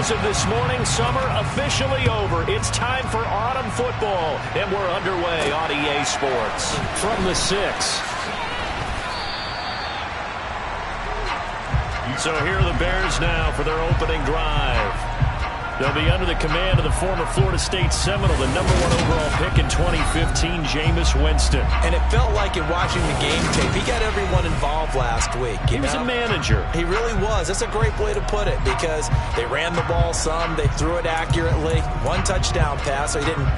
As of this morning, summer officially over. It's time for autumn football, and we're underway on EA Sports. From the 6. So here are the Bears now for their opening drive. They'll be under the command of the former Florida State Seminole, the #1 overall pick in 2015, Jameis Winston. And it felt like in watching the game tape, he got everyone involved last week. He was a manager. He really was. That's a great way to put it because they ran the ball some, they threw it accurately. 1 touchdown pass, so he didn't,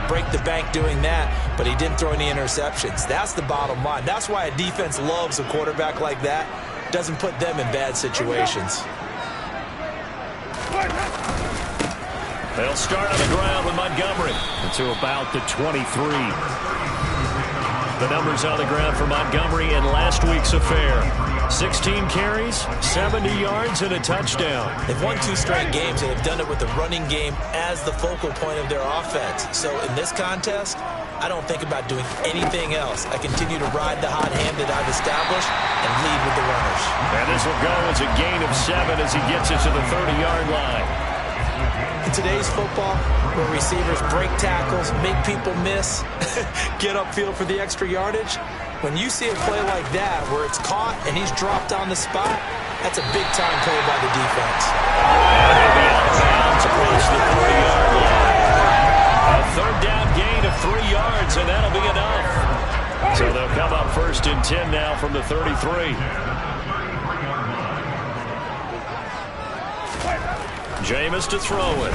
break the bank doing that, but he didn't throw any interceptions. That's the bottom line. That's why a defense loves a quarterback like that. Doesn't put them in bad situations. They'll start on the ground with Montgomery to about the 23. The numbers on the ground for Montgomery in last week's affair. 16 carries, 70 yards, and a touchdown. They've won 2 straight games, and they've done it with the running game as the focal point of their offense. So in this contest, I don't think about doing anything else. I continue to ride the hot hand that I've established and lead with the runners. And this will go as a gain of 7 as he gets it to the 30-yard line. In today's football, where receivers break tackles, make people miss, get upfield for the extra yardage, when you see a play like that where it's caught and he's dropped on the spot, that's a big-time play by the defense. And he'll be out of bounds across the 40-yard line. A third down gain of 3 yards, and that'll be enough. So they'll come up 1st and 10 now from the 33. Jameis to throw it.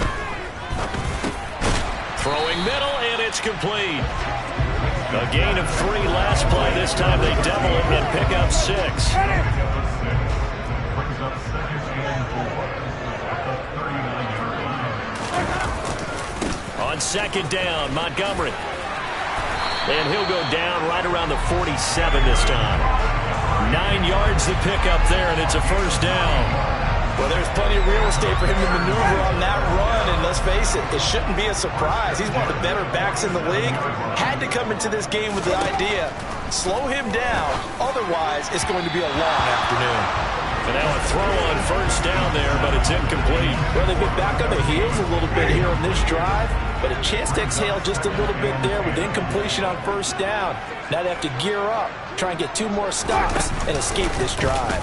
Throwing middle, and it's complete. A gain of 3 last play. This time they double it and pick up 6. On 2nd down, Montgomery. And he'll go down right around the 47 this time. 9 yards to pick up there, and it's a 1st down. Well, there's plenty of real estate for him to maneuver on that run, and let's face it, it shouldn't be a surprise. He's one of the better backs in the league. Had to come into this game with the idea, slow him down, otherwise it's going to be a long afternoon. And now a throw on 1st down there, but it's incomplete. Well, they've been back on their heels a little bit here on this drive, but a chance to exhale just a little bit there with incompletion on 1st down. Now they have to gear up, try and get 2 more stops, and escape this drive.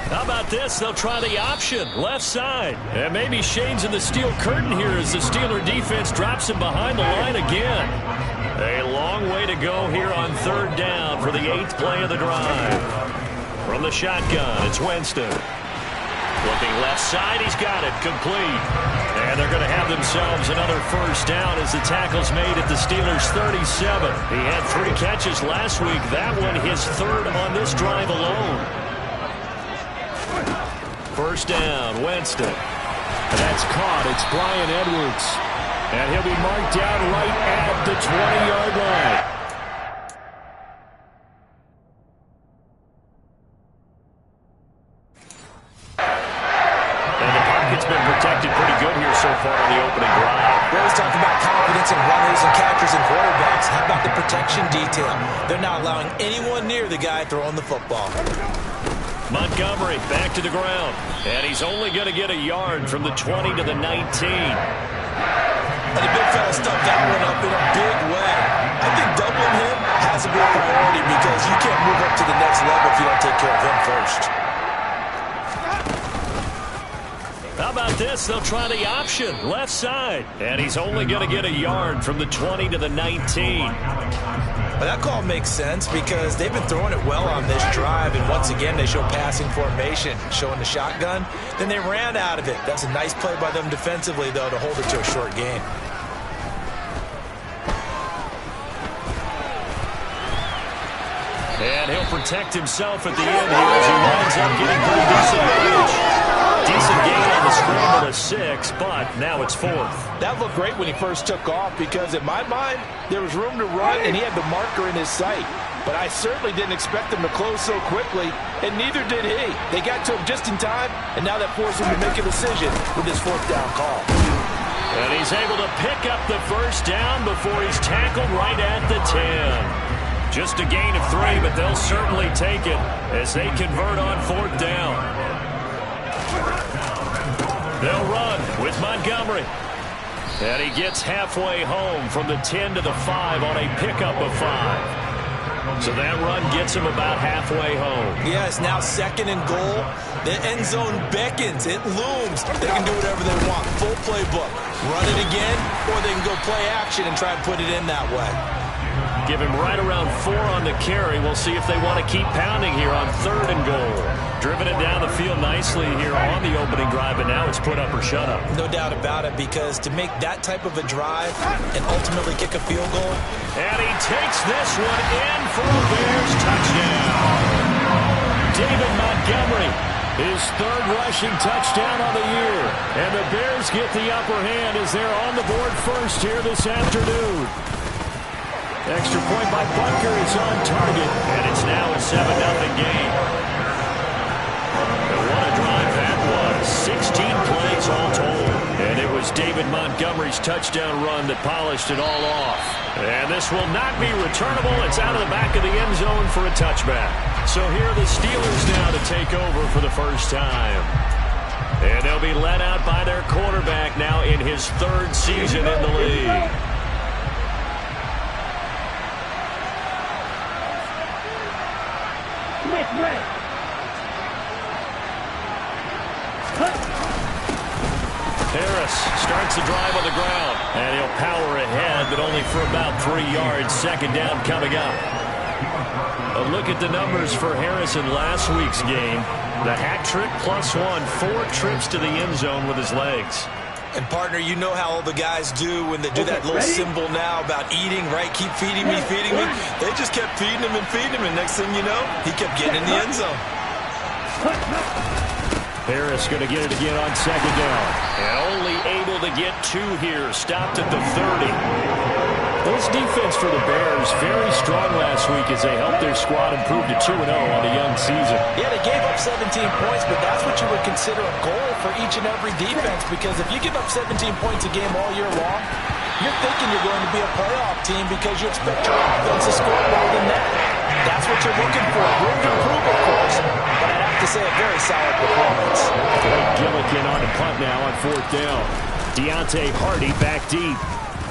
How about this? They'll try the option, left side. And maybe shades in the steel curtain here as the Steeler defense drops him behind the line again. A long way to go here on 3rd down for the 8th play of the drive. From the shotgun, it's Winston. Looking left side, he's got it, complete. And they're going to have themselves another 1st down as the tackle's made at the Steelers' 37. He had 3 catches last week. That one his 3rd on this drive alone. 1st down, Winston. And that's caught. It's Bryan Edwards. And he'll be marked down right at the 20-yard line. And the pocket's been protected pretty good here so far in the opening drive. We always talk about confidence in runners and catchers and quarterbacks. How about the protection detail? They're not allowing anyone near the guy throwing the football. Montgomery back to the ground. And he's only going to get a yard from the 20 to the 19. And the big fella stuffed that one up in a big way. I think doubling him has to be a priority because you can't move up to the next level if you don't take care of him first. How about this? They'll try the option, left side. And he's only going to get a yard from the 20 to the 19. Well, that call makes sense because they've been throwing it well on this drive, and once again they show passing formation, showing the shotgun. Then they ran out of it. That's a nice play by them defensively, though, to hold it to a short gain. And he'll protect himself at the end here as he winds up getting pretty decent yardage. Decent gain on the scramble to 6, but now it's 4th. That looked great when he first took off because, in my mind, there was room to run and he had the marker in his sight. But I certainly didn't expect him to close so quickly, and neither did he. They got to him just in time, and now that forced him to make a decision with his 4th down call. And he's able to pick up the 1st down before he's tackled right at the 10. Just a gain of 3, but they'll certainly take it as they convert on 4th down. They'll run with Montgomery. And he gets halfway home from the 10 to the 5 on a pickup of 5. So that run gets him about halfway home. Yeah, it's now 2nd and goal. The end zone beckons. It looms. They can do whatever they want. Full playbook. Run it again, or they can go play action and try and put it in that way. Give him right around 4 on the carry. We'll see if they want to keep pounding here on 3rd and goal. Driven it down the field nicely here on the opening drive, but now it's put up or shut up. No doubt about it, because to make that type of a drive and ultimately kick a field goal. And he takes this one in for a Bears touchdown. David Montgomery, his 3rd rushing touchdown on the year. And the Bears get the upper hand as they're on the board first here this afternoon. Extra point by Butker is on target, and it's now a 7-0 game. And what a drive that was. 16 plays all told. And it was David Montgomery's touchdown run that polished it all off. And this will not be returnable. It's out of the back of the end zone for a touchback. So here are the Steelers now to take over for the first time. And they'll be let out by their quarterback now in his 3rd season in the league. Harris starts the drive on the ground, and he'll power ahead, but only for about 3 yards. 2nd down coming up. A look at the numbers for Harris in last week's game. The hat trick +1, 4 trips to the end zone with his legs. And, partner, you know how all the guys do when they do that little symbol now about eating, right? Keep feeding me, feeding me. They just kept feeding him and feeding him, and next thing you know, he kept getting in the end zone. Harris going to get it again on 2nd down. And only able to get 2 here. Stopped at the 30. This defense for the Bears, very strong last week as they helped their squad improve to 2-0 on the young season. Yeah, they gave up 17 points, but that's what you would consider a goal for each and every defense, because if you give up 17 points a game all year long, you're thinking you're going to be a playoff team because you expect your offense to score more than that. That's what you're looking for. Room to improve, of course, but I'd have to say a very solid performance. Blake Gillikin on the punt now on 4th down. Deontay Hardy back deep.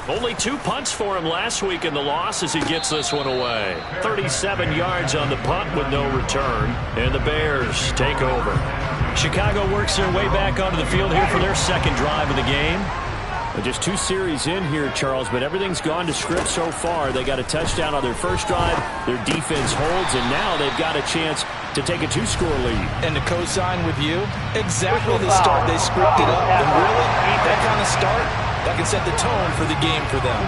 Only 2 punts for him last week in the loss as he gets this one away. 37 yards on the punt with no return. And the Bears take over. Chicago works their way back onto the field here for their 2nd drive of the game. Just 2 series in here, Charles, but everything's gone to script so far. They got a touchdown on their first drive. Their defense holds, and now they've got a chance to take a 2-score lead. And to co-sign with you, exactly the start they scripted up. And really, that kind of start, that can set the tone for the game for them.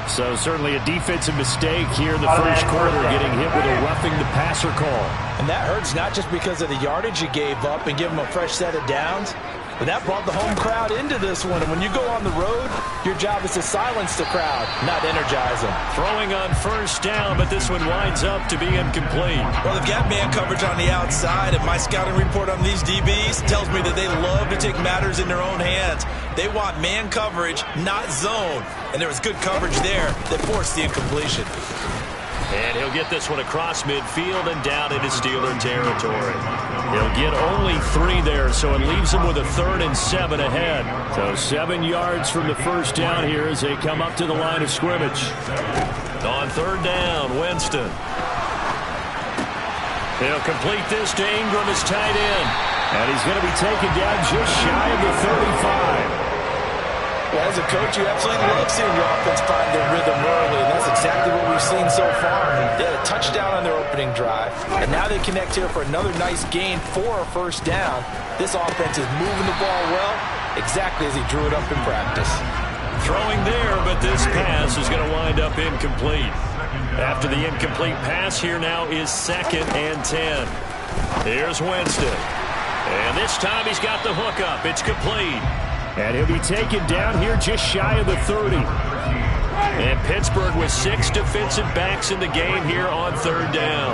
So certainly a defensive mistake here in the first quarter, getting hit with a roughing the passer call. And that hurts not just because of the yardage you gave up and give them a fresh set of downs, but that brought the home crowd into this one. And when you go on the road, your job is to silence the crowd, not energize them. Throwing on 1st down, but this one winds up to be incomplete. Well, they've got man coverage on the outside, and my scouting report on these DBs tells me that they love to take matters in their own hands. They want man coverage, not zone. And there was good coverage there that forced the incompletion. And he'll get this one across midfield and down into Steeler territory. He'll get only 3 there, so it leaves him with a 3rd and 7 ahead. So 7 yards from the first down here as they come up to the line of scrimmage. On 3rd down, Winston. He'll complete this to Ingram as tight end. And he's going to be taken down just shy of the 35. Well, as a coach, you absolutely love seeing your offense find their rhythm early, and that's exactly what we've seen so far. They had a touchdown on their opening drive, and now they connect here for another nice gain for a 1st down. This offense is moving the ball well, exactly as he drew it up in practice. Throwing there, but this pass is going to wind up incomplete. After the incomplete pass, here now is 2nd and 10. Here's Winston. And this time he's got the hook up. It's complete. And he'll be taken down here just shy of the 30. And Pittsburgh with 6 defensive backs in the game here on 3rd down.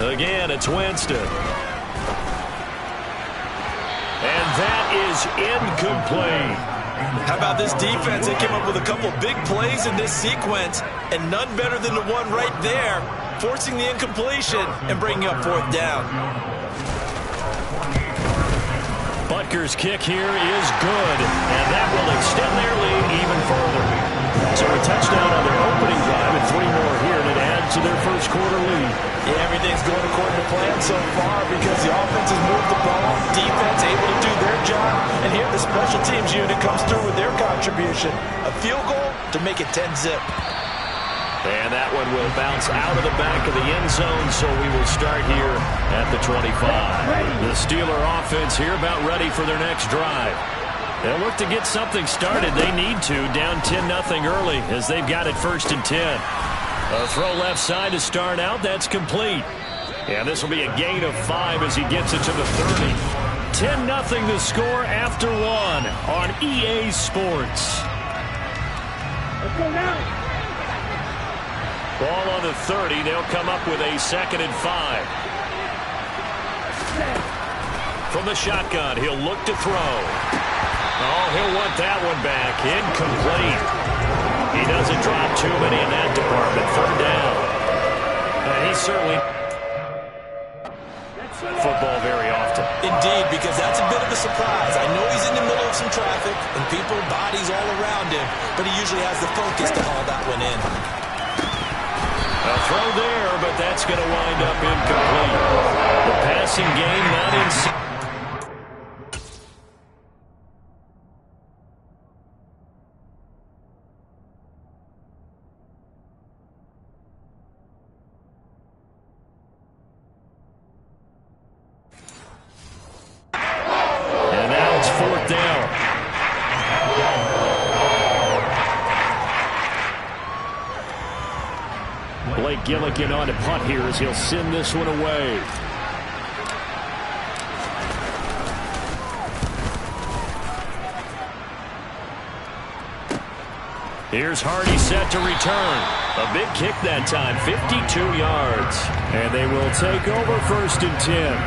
Again, it's Winston. And that is incomplete. How about this defense? They came up with a couple big plays in this sequence, and none better than the one right there, forcing the incompletion and bringing up 4th down. Rutgers' kick here is good, and that will extend their lead even further. So a touchdown on their opening drive and 3 more here to add to their first quarter lead. Yeah, everything's going according to plan so far because the offense has moved the ball, defense able to do their job, and here the special teams unit comes through with their contribution. A field goal to make it 10-zip. And that one will bounce out of the back of the end zone, so we will start here at the 25. The Steeler offense here about ready for their next drive. They'll look to get something started. They need to, down 10-0 early as they've got it 1st and 10. A throw left side to start out. That's complete. And this will be a gain of 5 as he gets it to the 30. 10-0 the score after 1 on EA Sports. Let's go now. Ball on the 30. They'll come up with a 2nd and 5. From the shotgun, he'll look to throw. Oh, he'll want that one back. Incomplete. He doesn't drop too many in that department. 3rd down. And he's certainly football very often. Indeed, because that's a bit of a surprise. I know he's in the middle of some traffic and people, bodies all around him, but he usually has the focus to haul that one in. A throw there, but that's going to wind up incomplete. The passing game not inside. And now it's 4th down. Blake Gillikin on to punt here as he'll send this one away. Here's Hardy set to return. A big kick that time, 52 yards. And they will take over 1st and 10.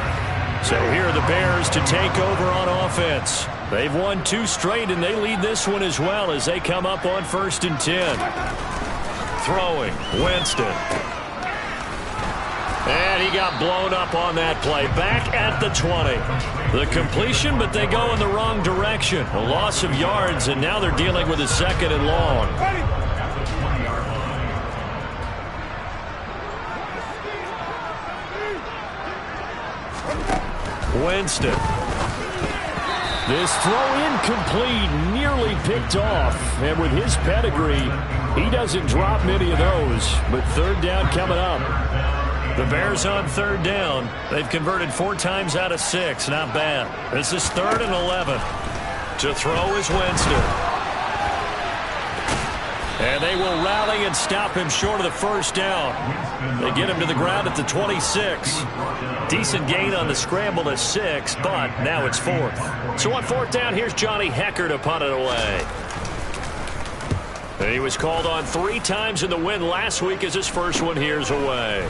So here are the Bears to take over on offense. They've won 2 straight, and they lead this one as well as they come up on 1st and 10. Throwing, Winston. And he got blown up on that play. Back at the 20. The completion, but they go in the wrong direction. A loss of yards, and now they're dealing with a 2nd and long. Winston. This throw incomplete, nearly picked off. And with his pedigree, he doesn't drop many of those. But 3rd down coming up. The Bears on 3rd down. They've converted 4 times out of 6. Not bad. This is 3rd and 11. To throw is Winston. And they will rally and stop him short of the 1st down. They get him to the ground at the 26. Decent gain on the scramble to 6, but now it's 4th. So on 4th down, here's Johnny Hecker to punt it away. And he was called on 3 times in the win last week as his first one here's away.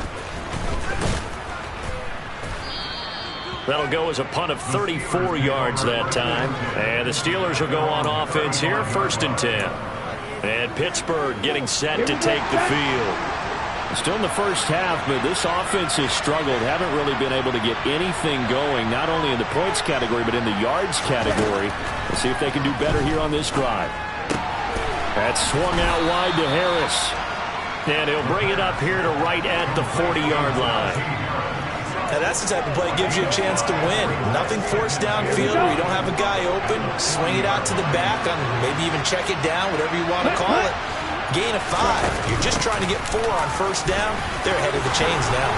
That'll go as a punt of 34 yards that time. And the Steelers will go on offense here, 1st and 10. And Pittsburgh getting set to take the field. Still in the first half, but this offense has struggled. Haven't really been able to get anything going, not only in the points category, but in the yards category. Let's see if they can do better here on this drive. That's swung out wide to Harris. And he'll bring it up here to right at the 40-yard line. Now that's the type of play that gives you a chance to win. Nothing forced downfield where you don't have a guy open. Swing it out to the back, maybe even check it down, whatever you want to call it. Gain of 5. You're just trying to get 4 on 1st down. They're ahead of the chains now.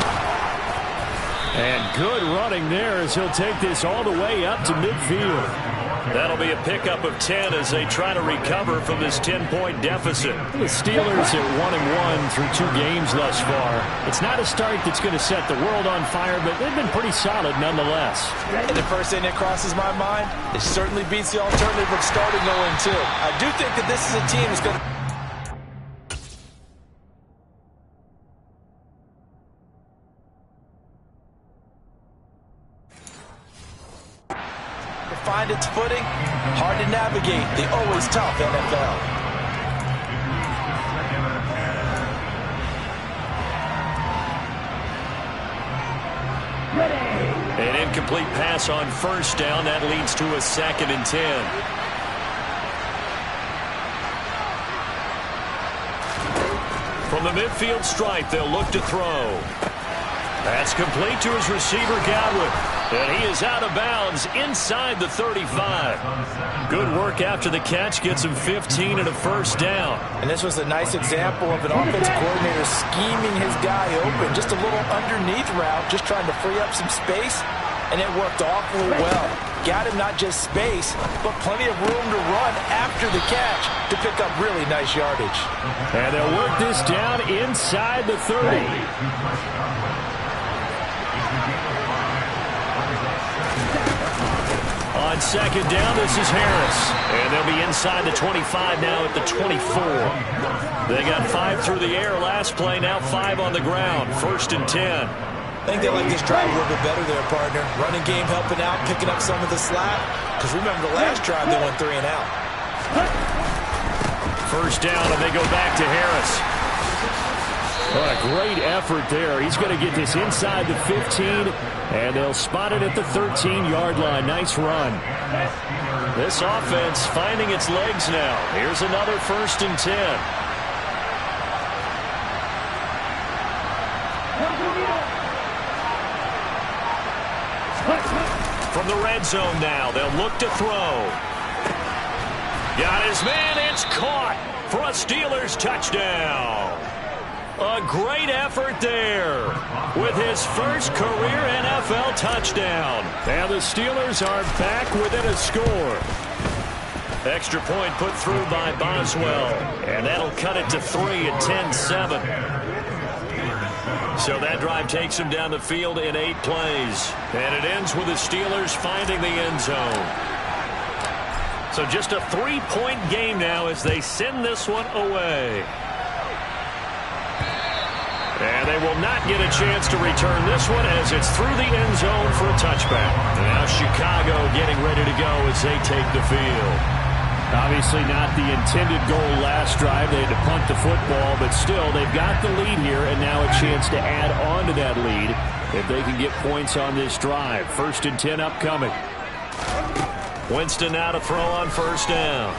And good running there as he'll take this all the way up to midfield. That'll be a pickup of 10 as they try to recover from this 10-point deficit. The Steelers are 1-1 through 2 games thus far. It's not a start that's going to set the world on fire, but they've been pretty solid nonetheless. And the first thing that crosses my mind, it certainly beats the alternative of starting 0-2. I do think that this is a team that's going to find its footing. Hard to navigate the always tough NFL. An incomplete pass on first down. That leads to a 2nd and 10. From the midfield stripe, they'll look to throw. That's complete to his receiver, Godwin. And he is out of bounds inside the 35. Good work after the catch. Gets him 15 and a first down. And this was a nice example of an offensive coordinator scheming his guy open. Just a little underneath route, just trying to free up some space. And it worked awfully well. Got him not just space, but plenty of room to run after the catch to pick up really nice yardage. And they'll work this down inside the 30. On 2nd down, this is Harris. And they'll be inside the 25 now at the 24. They got 5 through the air last play, now 5 on the ground. 1st and 10. I think they like this drive a little bit better there, partner. Running game helping out, picking up some of the slack. Because remember the last drive, they went 3 and out. 1st down, and they go back to Harris. What a great effort there. He's going to get this inside the 15, and they'll spot it at the 13-yard line. Nice run. This offense finding its legs now. Here's another 1st and 10. From the red zone now, they'll look to throw. Got his man, it's caught for a Steelers touchdown. A great effort there with his first career NFL touchdown. And the Steelers are back within a score. Extra point put through by Boswell. And that'll cut it to 3 at 10-7. So that drive takes him down the field in 8 plays. And it ends with the Steelers finding the end zone. So just a 3-point game now as they send this one away. And they will not get a chance to return this one as it's through the end zone for a touchback. And now Chicago getting ready to go as they take the field. Obviously not the intended goal last drive. They had to punt the football, but still they've got the lead here and now a chance to add on to that lead if they can get points on this drive. 1st and 10 upcoming. Winston now to throw on 1st down.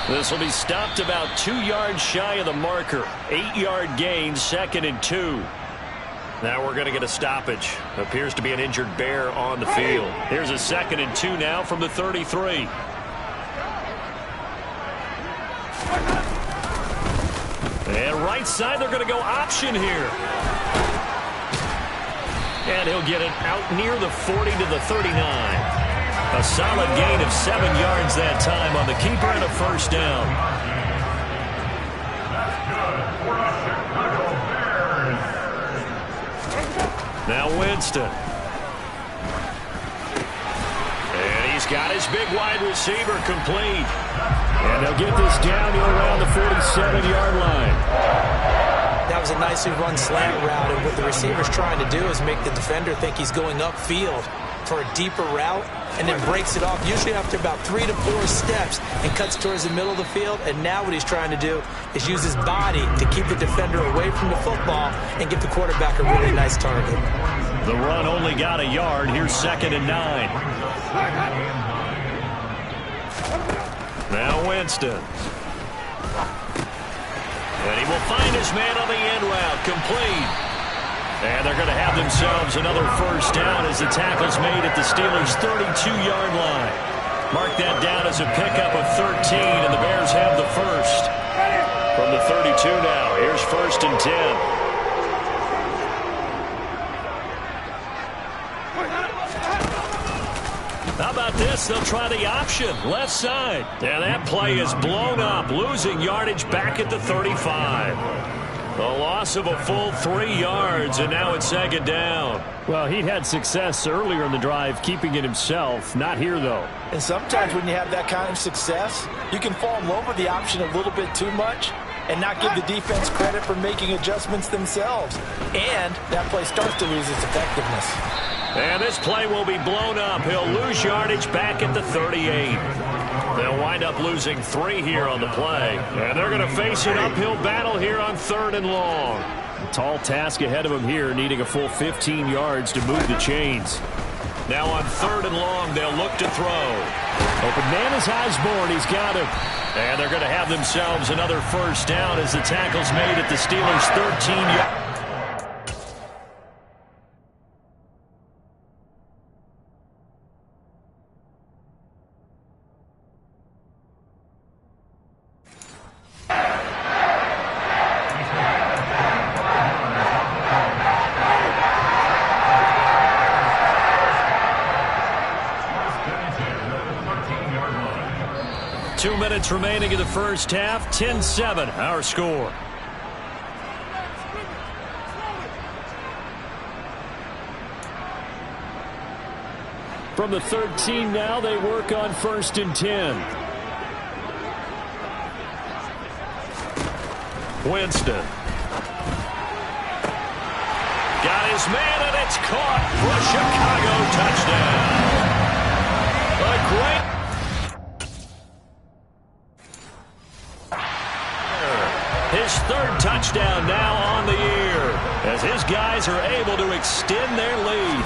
This will be stopped about 2 yards shy of the marker. 8-yard gain, 2nd and 2. Now we're going to get a stoppage. Appears to be an injured Bear on the field. Here's a 2nd and 2 now from the 33. And right side, they're going to go option here. And he'll get it out near the 40 to the 39. A solid gain of 7 yards that time on the keeper and a 1st down. Now Winston. And he's got his big wide receiver complete. And they'll get this down to around the 47-yard line. That was a nicely run slant route, and what the receiver's trying to do is make the defender think he's going upfield for a deeper route, and then breaks it off, usually after about 3 to 4 steps, and cuts towards the middle of the field. And now what he's trying to do is use his body to keep the defender away from the football and give the quarterback a really nice target. The run only got a yard. Here's 2nd and 9. Now Winston. And he will find his man on the end route, complete. And they're going to have themselves another 1st down as the tackle's made at the Steelers' 32-yard line. Mark that down as a pickup of 13, and the Bears have the 1st. From the 32 now, here's 1st and 10. How about this? They'll try the option, left side. And that play is blown up, losing yardage back at the 35. A loss of a full 3 yards, and now it's 2nd down. Well, he'd had success earlier in the drive, keeping it himself. Not here, though. And sometimes when you have that kind of success, you can fall in love with the option a little bit too much and not give the defense credit for making adjustments themselves. And that play starts to lose its effectiveness. And this play will be blown up. He'll lose yardage back at the 38. They'll wind up losing 3 here on the play. And they're going to face an uphill battle here on 3rd and long. Tall task ahead of him here, needing a full 15 yards to move the chains. Now on 3rd and long, they'll look to throw. Open man is Osborne. He's got him. And they're going to have themselves another first down as the tackle's made at the Steelers' 13-yard. Remaining in the first half, 10-7, our score. From the 13 now, they work on 1st and 10. Winston. Got his man, and it's caught for a Chicago touchdown. A great... His 3rd touchdown now on the year as his guys are able to extend their lead.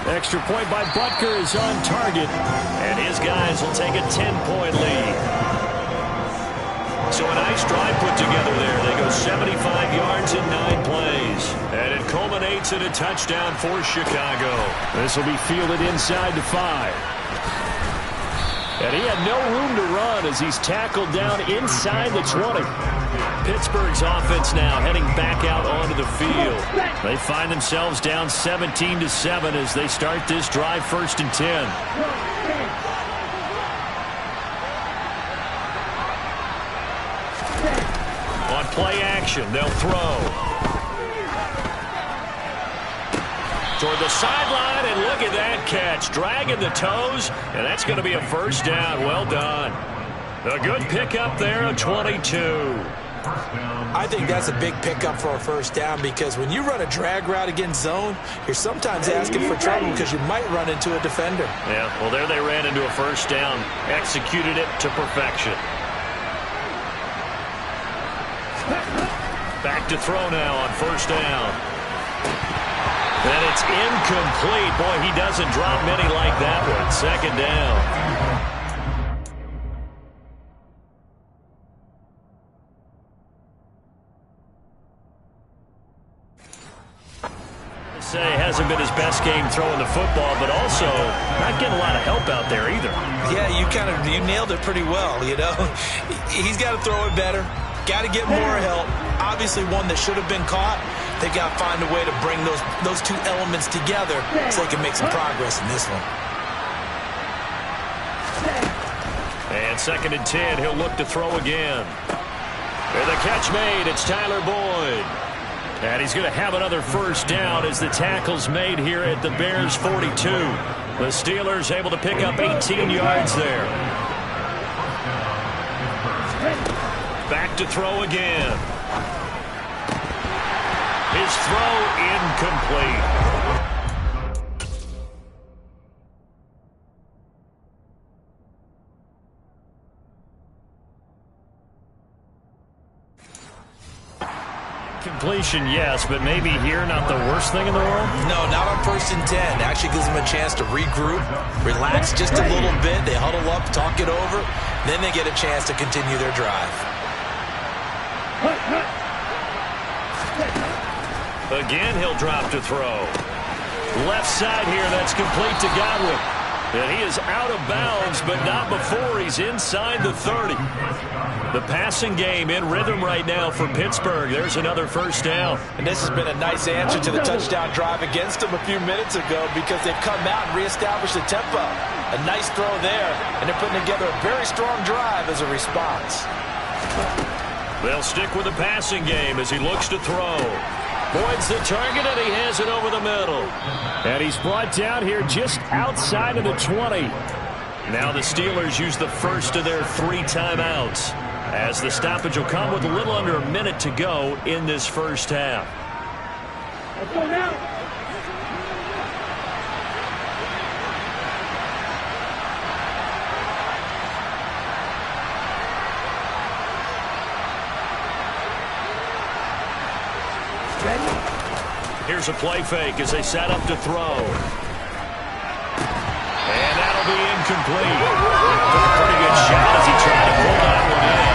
Extra point by Butker is on target, and his guys will take a 10-point lead. So a nice drive put together there. They go 75 yards in 9 plays, and it culminates in a touchdown for Chicago. This will be fielded inside the 5. And he had no room to run as he's tackled down inside the 20. Pittsburgh's offense now heading back out onto the field. They find themselves down 17-7 as they start this drive 1st and 10. On play action, they'll throw. Toward the sideline, and look at that catch. Dragging the toes, and that's going to be a first down. Well done. A good pickup there, a 22. I think that's a big pickup for a first down because when you run a drag route against zone, you're sometimes asking for trouble because you might run into a defender. Yeah, well, there they ran into a first down. Executed it to perfection. Back to throw now on 1st down. And it's incomplete. Boy, he doesn't drop many like that one. 2nd down. Say hasn't been his best game throwing the football, but also not getting a lot of help out there either. Yeah, you nailed it pretty well, you know. He's got to throw it better. Got to get more help. Obviously one that should have been caught. They got to find a way to bring those 2 elements together so they can make some progress in this one. And 2nd and 10, he'll look to throw again. And the catch made, it's Tyler Boyd. And he's going to have another first down as the tackle's made here at the Bears' 42. The Steelers able to pick up 18 yards there. Back to throw again. His throw incomplete. Completion, yes, but maybe here not the worst thing in the world? No, not on 1st and 10. Actually gives them a chance to regroup, relax just a little bit. They huddle up, talk it over. Then they get a chance to continue their drive. Again, he'll drop to throw. Left side here, that's complete to Godwin. And he is out of bounds, but not before he's inside the 30. The passing game in rhythm right now for Pittsburgh. There's another first down. And this has been a nice answer to the touchdown drive against them a few minutes ago because they've come out and reestablished the tempo. A nice throw there, and they're putting together a very strong drive as a response. They'll stick with the passing game as he looks to throw. Boyd's the target, and he has it over the middle. And he's brought down here just outside of the 20. Now the Steelers use the first of their 3 timeouts, as the stoppage will come with a little under a minute to go in this first half. Let's go now. Here's a play fake as they set up to throw. And that'll be incomplete. Took a pretty good shot as he tried to pull that one in.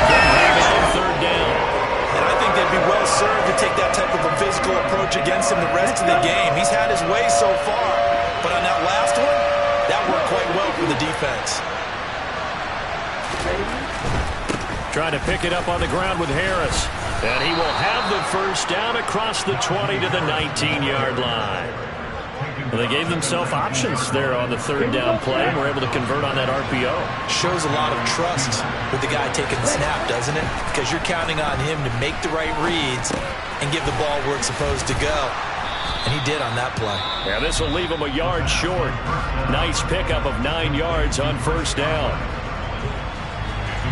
Couldn't hang it on third down. And I think they'd be well served to take that type of a physical approach against him the rest of the game. He's had his way so far. But on that last one, that worked quite well for the defense. Trying to pick it up on the ground with Harris. And he will have the first down across the 20 to the 19-yard line. Well, they gave themselves options there on the third down play and were able to convert on that RPO. Shows a lot of trust with the guy taking the snap, doesn't it? Because you're counting on him to make the right reads and give the ball where it's supposed to go. And he did on that play. Yeah, this will leave him a yard short. Nice pickup of 9 yards on first down.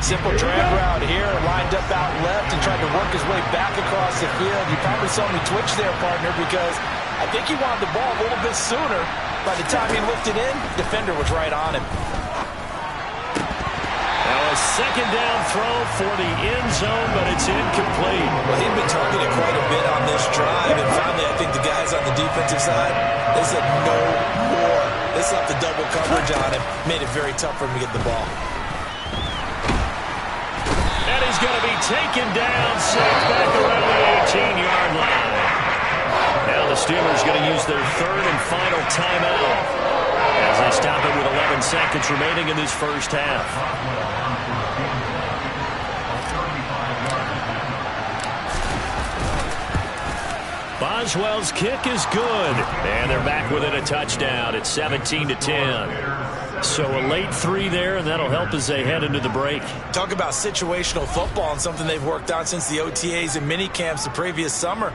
Simple drag route here, lined up out left and tried to work his way back across the field. You probably saw me twitch there, partner, because I think he wanted the ball a little bit sooner. By the time he lifted in, defender was right on him. Now a second down throw for the end zone, but it's incomplete. Well, he'd been targeted quite a bit on this drive, and finally I think the guys on the defensive side, they said no more. They slapped the double coverage on him, made it very tough for him to get the ball. And he's going to be taken down, safe back around the 18-yard line. Now the Steelers going to use their third and final timeout as they stop it with 11 seconds remaining in this first half. Boswell's kick is good, and they're back within a touchdown. It's 17-10. So a late 3 there, and that'll help as they head into the break. Talk about situational football and something they've worked on since the OTAs and mini camps the previous summer.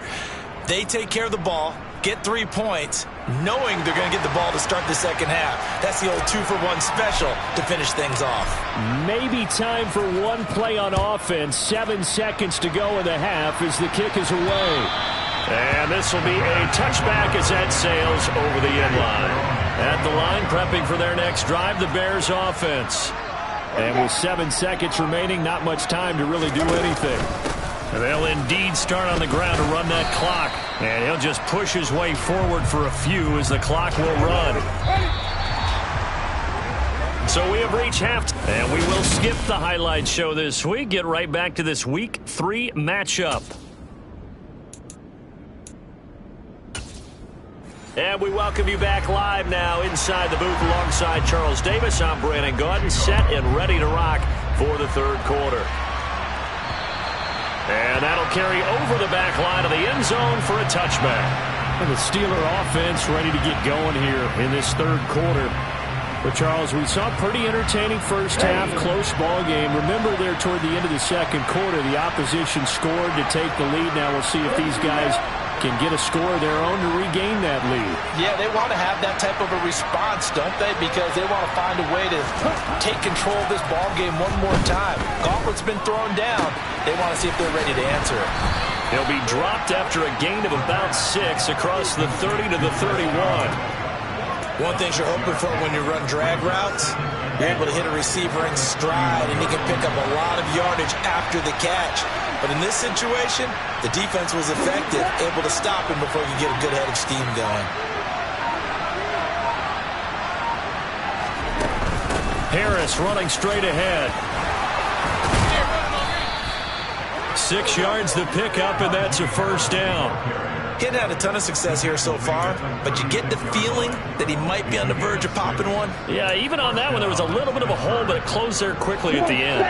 They take care of the ball, get 3 points, knowing they're going to get the ball to start the second half. That's the old 2-for-1 special to finish things off. Maybe time for one play on offense. 7 seconds to go in the half as the kick is away. And this will be a touchback as that sails over the end line. At the line, prepping for their next drive, the Bears offense. And with 7 seconds remaining, not much time to really do anything. They'll indeed start on the ground to run that clock. And he'll just push his way forward for a few as the clock will run. So we have reached halftime, and we will skip the highlight show this week. Get right back to this Week 3 matchup. And we welcome you back live now inside the booth alongside Charles Davis. I'm Brandon Godwin, set and ready to rock for the third quarter. And that'll carry over the back line of the end zone for a touchback. And the Steeler offense ready to get going here in this third quarter. But, Charles, we saw a pretty entertaining first half, close ball game. Remember there toward the end of the second quarter, the opposition scored to take the lead. Now we'll see if these guys can get a score of their own to regain that lead. Yeah, they want to have that type of a response, don't they? Because they want to find a way to take control of this ball game one more time. Gauntlet's been thrown down. They want to see if they're ready to answer it. He'll be dropped after a gain of about 6 across the 30 to the 31. One thing you're hoping for when you run drag routes, you're able to hit a receiver in stride, and he can pick up a lot of yardage after the catch. But in this situation, the defense was effective, able to stop him before he could get a good head of steam going. Harris running straight ahead. 6 yards to pick up, and that's a first down. He hadn't had a ton of success here so far, but you get the feeling that he might be on the verge of popping one. Yeah, even on that one, there was a little bit of a hole, but it closed there quickly at the end.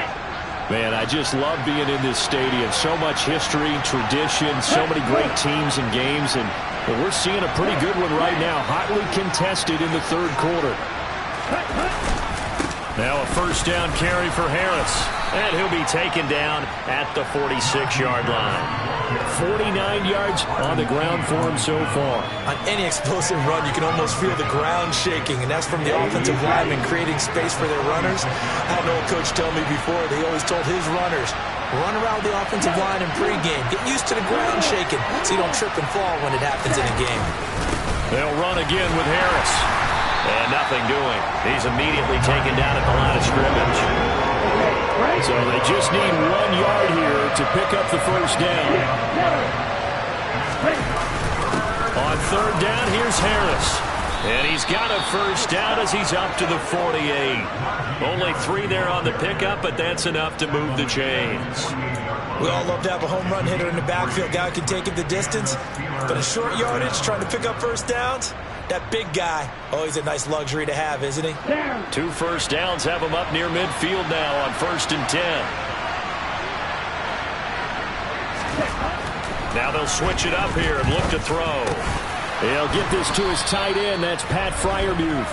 Man, I just love being in this stadium. So much history, tradition, so many great teams and games, and we're seeing a pretty good one right now, hotly contested in the third quarter. Now a first down carry for Harris, and he'll be taken down at the 46-yard line. 49 yards on the ground for him so far. On any explosive run, you can almost feel the ground shaking, and that's from the offensive linemen creating space for their runners. I had an old coach tell me before, they always told his runners, run around the offensive line in pregame. Get used to the ground shaking so you don't trip and fall when it happens in a game. They'll run again with Harris. And nothing doing. He's immediately taken down at the line of scrimmage. So they just need 1 yard here to pick up the first down. third down, here's Harris. And he's got a first down as he's up to the 48. Only 3 there on the pickup, but that's enough to move the chains. We all love to have a home run hitter in the backfield. Guy who can take it the distance. But in short yardage, trying to pick up first downs, that big guy, always a nice luxury to have, isn't he? 2 first downs have him up near midfield now on 1st and 10. Now they'll switch it up here and look to throw. He'll get this to his tight end. That's Pat Freiermuth.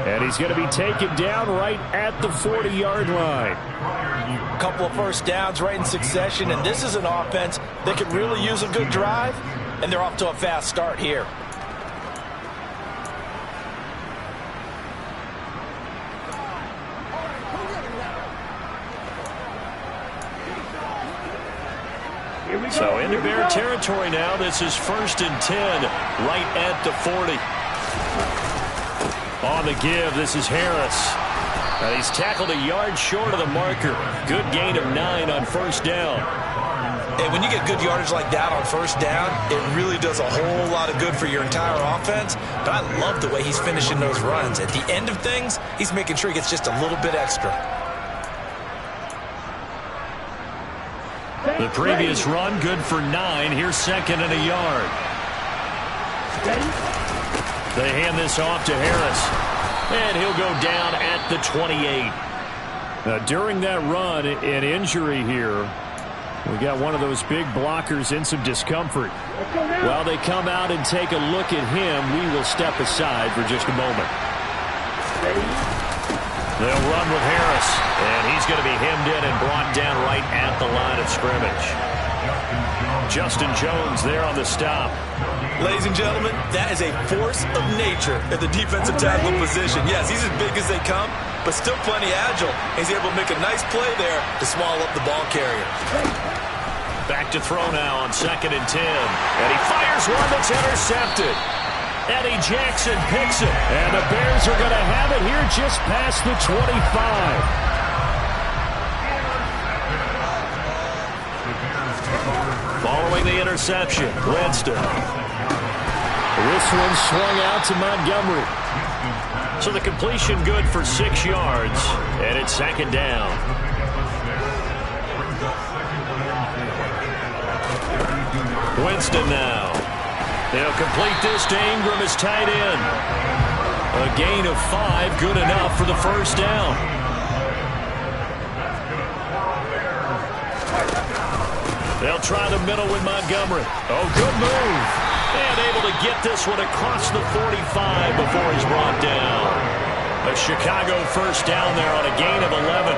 And he's going to be taken down right at the 40-yard line. A couple of first downs right in succession, and this is an offense that could really use a good drive, and they're off to a fast start here. So into Bear territory now. This is 1st and 10 right at the 40. On the give, this is Harris. And he's tackled a yard short of the marker. Good gain of 9 on 1st down. And when you get good yardage like that on 1st down, it really does a whole lot of good for your entire offense. But I love the way he's finishing those runs. At the end of things, he's making sure he gets just a little bit extra. The previous run, good for 9. Here's 2nd and a yard. They hand this off to Harris. And he'll go down at the 28. Now, during that run, an injury here. We got one of those big blockers in some discomfort. While they come out and take a look at him, we will step aside for just a moment. They'll run with Harris, and he's going to be hemmed in and brought down right at the line of scrimmage. Justin Jones there on the stop. Ladies and gentlemen, that is a force of nature at the defensive tackle position. Yes, he's as big as they come, but still plenty agile. He's able to make a nice play there to swallow up the ball carrier. Back to throw now on 2nd and 10. And he fires one that's intercepted. Eddie Jackson picks it. And the Bears are going to have it here just past the 25. Following the interception, Winston. This one swung out to Montgomery. So the completion good for 6 yards, and it's 2nd down. Winston now. They'll complete this to Ingram as tight end. A gain of 5, good enough for the first down. They'll try the middle with Montgomery. Oh, good move. And able to get this one across the 45 before he's brought down. A Chicago first down there on a gain of 11.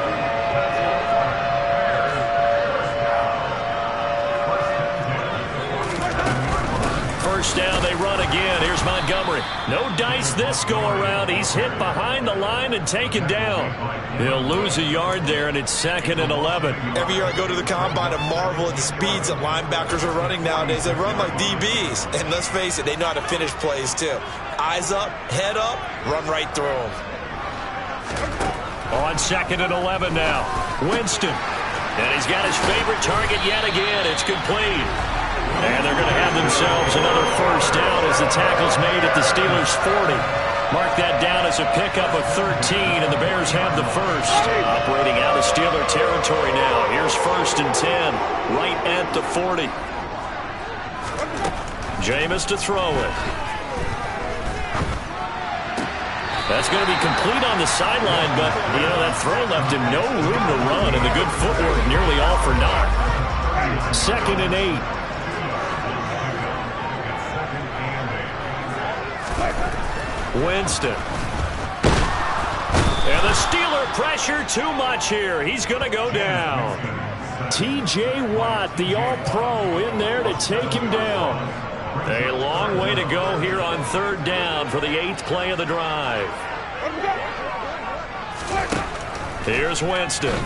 First down, they run again. Here's Montgomery. No dice this go-around. He's hit behind the line and taken down. He'll lose a yard there, and it's 2nd and 11. Every year I go to the combine and marvel at the speeds that linebackers are running nowadays. They run like DBs. And let's face it, they know how to finish plays, too. Eyes up, head up, run right through them. On 2nd and 11 now. Winston. And he's got his favorite target yet again. It's complete. And they're going to have themselves another first down as the tackle's made at the Steelers' 40. Mark that down as a pickup of 13, and the Bears have the first. Operating out of Steeler territory now. Here's 1st and 10, right at the 40. Jameis to throw it. That's going to be complete on the sideline, but, you know, that throw left him no room to run, and the good footwork nearly all for naught. 2nd and 8. Winston. And the Steeler pressure too much here. He's going to go down. T.J. Watt, the All-Pro, in there to take him down. A long way to go here on 3rd down for the 8th play of the drive. Here's Winston.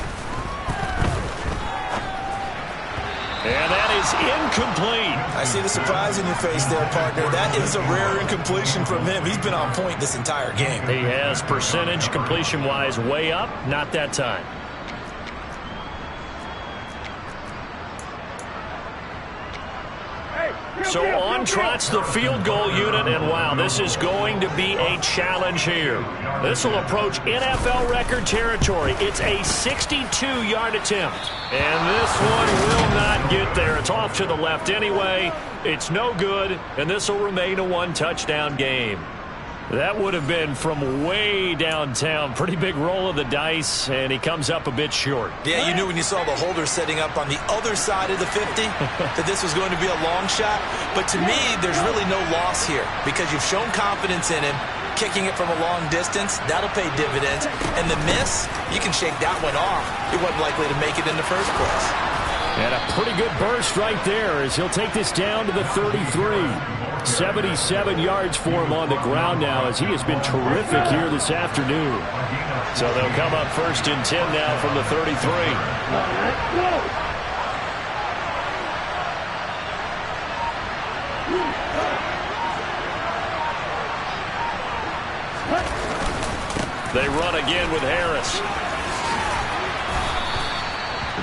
And that is incomplete. I see the surprise in your face there, partner. That is a rare incompletion from him. He's been on point this entire game. He has percentage completion-wise way up. Not that time. So on trots the field goal unit, and wow, this is going to be a challenge here. This will approach NFL record territory. It's a 62-yard attempt, and this one will not get there. It's off to the left anyway. It's no good, and this will remain a one-touchdown game. That would have been from way downtown. Pretty big roll of the dice, and he comes up a bit short. Yeah, you knew when you saw the holder setting up on the other side of the 50 that this was going to be a long shot. But to me, there's really no loss here because you've shown confidence in him. Kicking it from a long distance, that'll pay dividends. And the miss, you can shake that one off. He wasn't likely to make it in the first place. And a pretty good burst right there as he'll take this down to the 33. 77 yards for him on the ground now as he has been terrific here this afternoon. So they'll come up 1st and 10 now from the 33. They run again with Harris.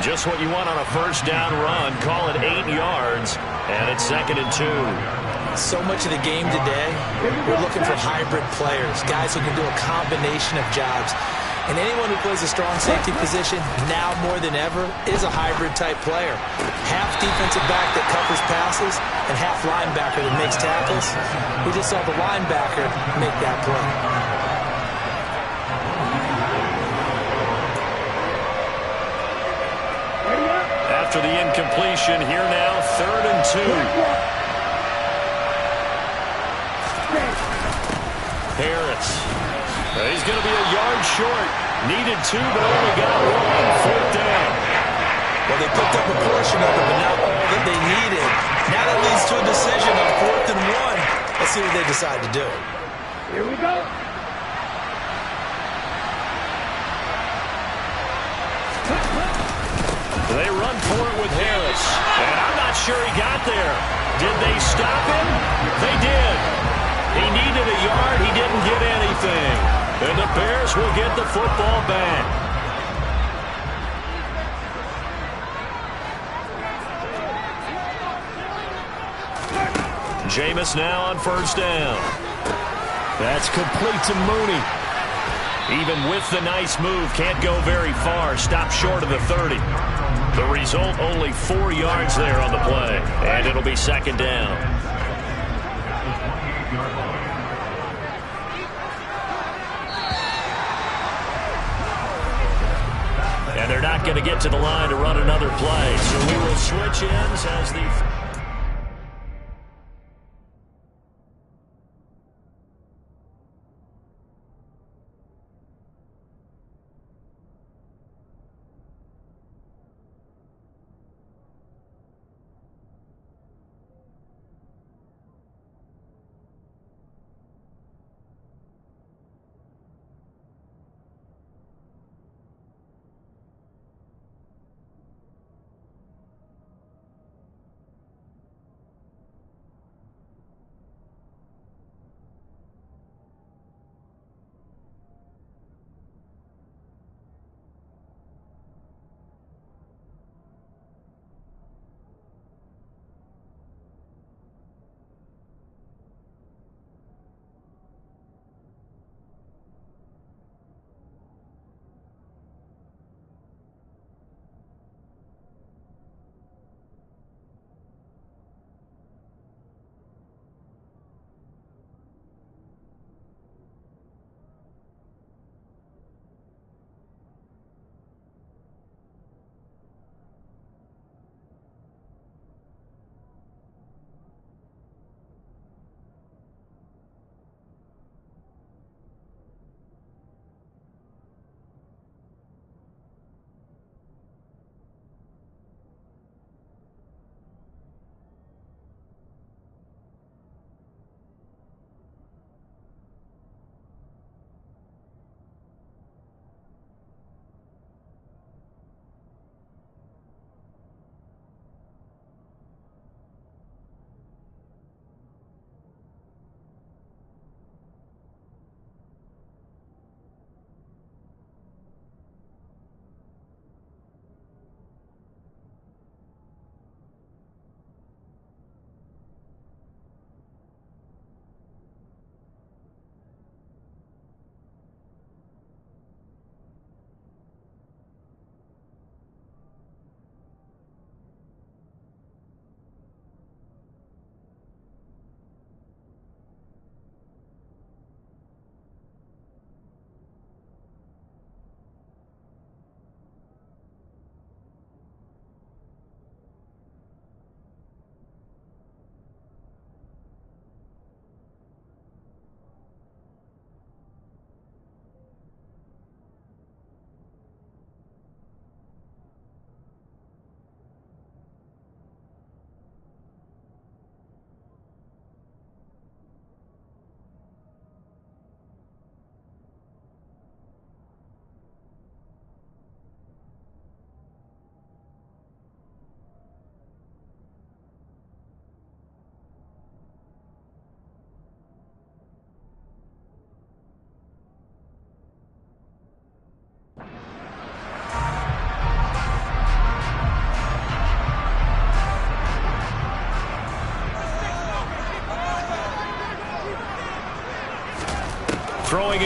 Just what you want on a first down run. Call it 8 yards, and it's 2nd and 2. So much of the game today, we're looking for hybrid players, guys who can do a combination of jobs. And anyone who plays a strong safety position, now more than ever, is a hybrid-type player. Half defensive back that covers passes, and half linebacker that makes tackles. We just saw the linebacker make that play. After the incompletion, here now, 3rd and 2. Harris. He's going to be a yard short. Needed 2, but only got 1. 4th down. Well, they picked up a portion of it, but not all that they needed. Now that leads to a decision on 4th and 1. Let's see what they decide to do. Here we go. They run for it with Harris. And I'm not sure he got there. Did they stop him? They did. He needed a yard. He didn't get anything. And the Bears will get the football back. Jameis now on 1st down. That's complete to Mooney. Even with the nice move, can't go very far. Stop short of the 30. The result, only 4 yards there on the play. And it'll be 2nd down. And they're not going to get to the line to run another play. So we will switch ends as the...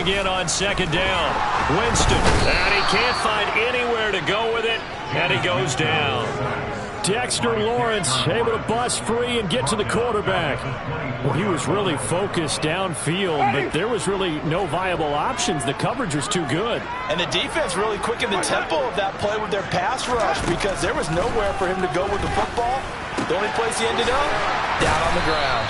again on second down. Winston, and he can't find anywhere to go with it, and he goes down. Dexter Lawrence able to bust free and get to the quarterback. Well, he was really focused downfield, but there was really no viable options. The coverage was too good. And the defense really quickened the tempo of that play with their pass rush because there was nowhere for him to go with the football. The only place he ended up, down on the ground.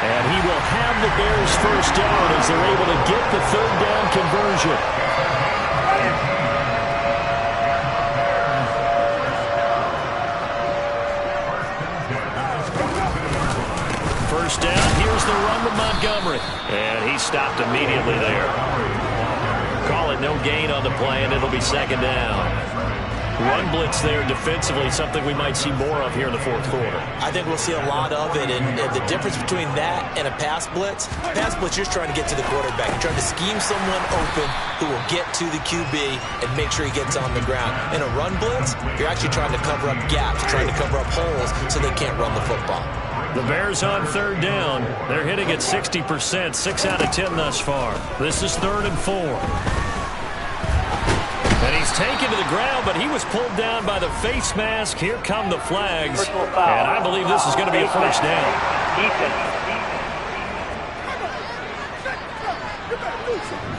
And he will have the Bears first down as they're able to get the third down conversion. First down, here's the run to Montgomery. And he stopped immediately there. Call it no gain on the play, and it'll be second down. Run blitz there defensively, something we might see more of here in the fourth quarter. I think we'll see a lot of it, and the difference between that and a pass blitz, you're trying to get to the quarterback. You're trying to scheme someone open who will get to the QB and make sure he gets on the ground. In a run blitz, you're actually trying to cover up gaps, trying to cover up holes so they can't run the football. The Bears on third down. They're hitting at 60%, 6 out of 10 thus far. This is 3rd and 4. And he's taken to the ground, but he was pulled down by the face mask. Here come the flags. And I believe this is going to be a first down.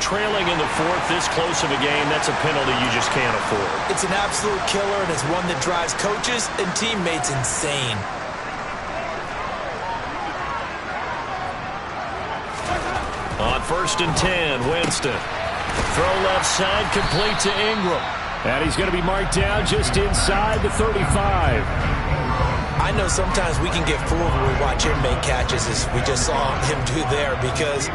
Trailing in the fourth, this close of a game, that's a penalty you just can't afford. It's an absolute killer, and it's one that drives coaches and teammates insane. On 1st and 10, Winston. Throw left side, complete to Ingram. And he's going to be marked down just inside the 35. I know sometimes we can get fooled when we watch him make catches, as we just saw him do there, because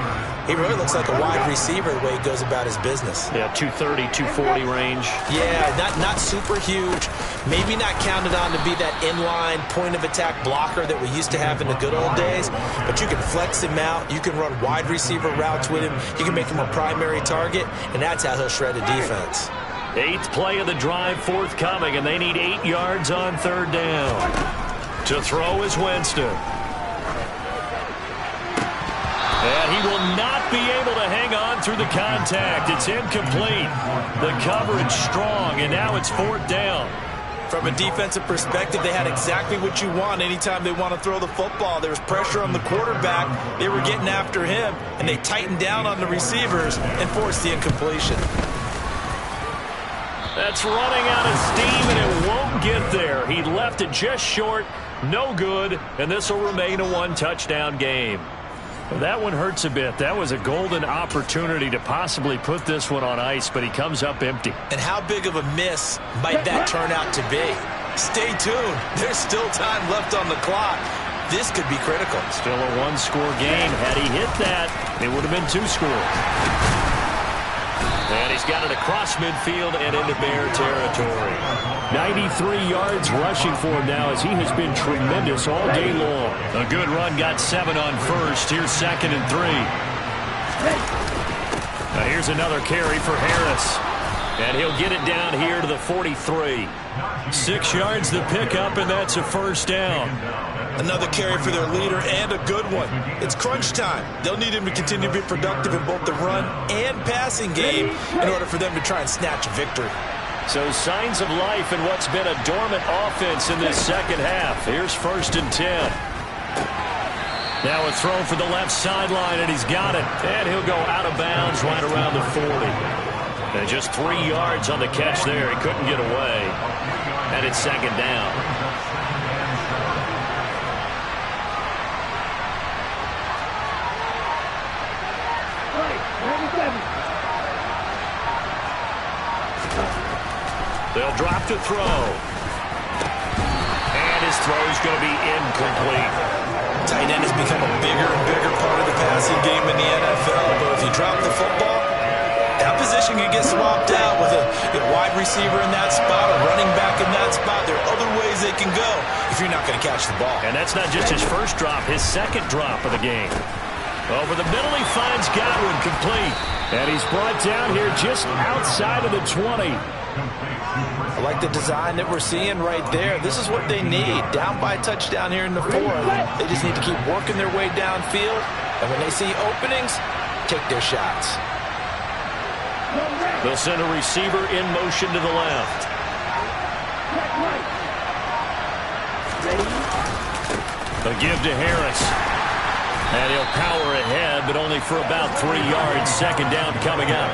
he really looks like a wide receiver the way he goes about his business. Yeah, 230, 240 range. Yeah, not super huge. Maybe not counted on to be that inline point-of-attack blocker that we used to have in the good old days, but you can flex him out. You can run wide receiver routes with him. You can make him a primary target, and that's how he'll shred a defense. 8th play of the drive forthcoming, and they need 8 yards on third down. To throw is Winston. And he will not be able to hang on through the contact. It's incomplete. The coverage strong, and now it's 4th down. From a defensive perspective, they had exactly what you want anytime they want to throw the football. There was pressure on the quarterback. They were getting after him, and they tightened down on the receivers and forced the incompletion. That's running out of steam, and it won't get there. He left it just short, no good, and this will remain a 1-touchdown game. That one hurts a bit. That was a golden opportunity to possibly put this one on ice, but he comes up empty. And how big of a miss might that turn out to be? Stay tuned. There's still time left on the clock. This could be critical. Still a 1-score game. Had he hit that, it would have been 2 scores. And he's got it across midfield and into Bear territory. 93 yards rushing for him now, as he has been tremendous all day long. A good run, got 7 on first. Here's 2nd and 3. Now here's another carry for Harris. And he'll get it down here to the 43. 6 yards the pickup, and that's a first down. Another carry for their leader, and a good one. It's crunch time. They'll need him to continue to be productive in both the run and passing game in order for them to try and snatch a victory. So signs of life in what's been a dormant offense in this second half. Here's 1st and 10. Now a throw for the left sideline, and he's got it. And he'll go out of bounds right around the 40. And just 3 yards on the catch there. He couldn't get away. And it's 2nd down. They'll drop to throw. And his throw is going to be incomplete. Tight end has become a bigger and bigger part of the passing game in the NFL. But if you drop the football, that position can get swapped out with a wide receiver in that spot, a running back in that spot. There are other ways they can go if you're not going to catch the ball. And that's not just his first drop, his 2nd drop of the game. Over the middle, he finds Godwin, complete. And he's brought down here just outside of the 20. I like the design that we're seeing right there. This is what they need. Down by a touchdown here in the 4th. They just need to keep working their way downfield. And when they see openings, take their shots. They'll send a receiver in motion to the left. A give to Harris. And he'll power ahead, but only for about 3 yards. Second down coming up.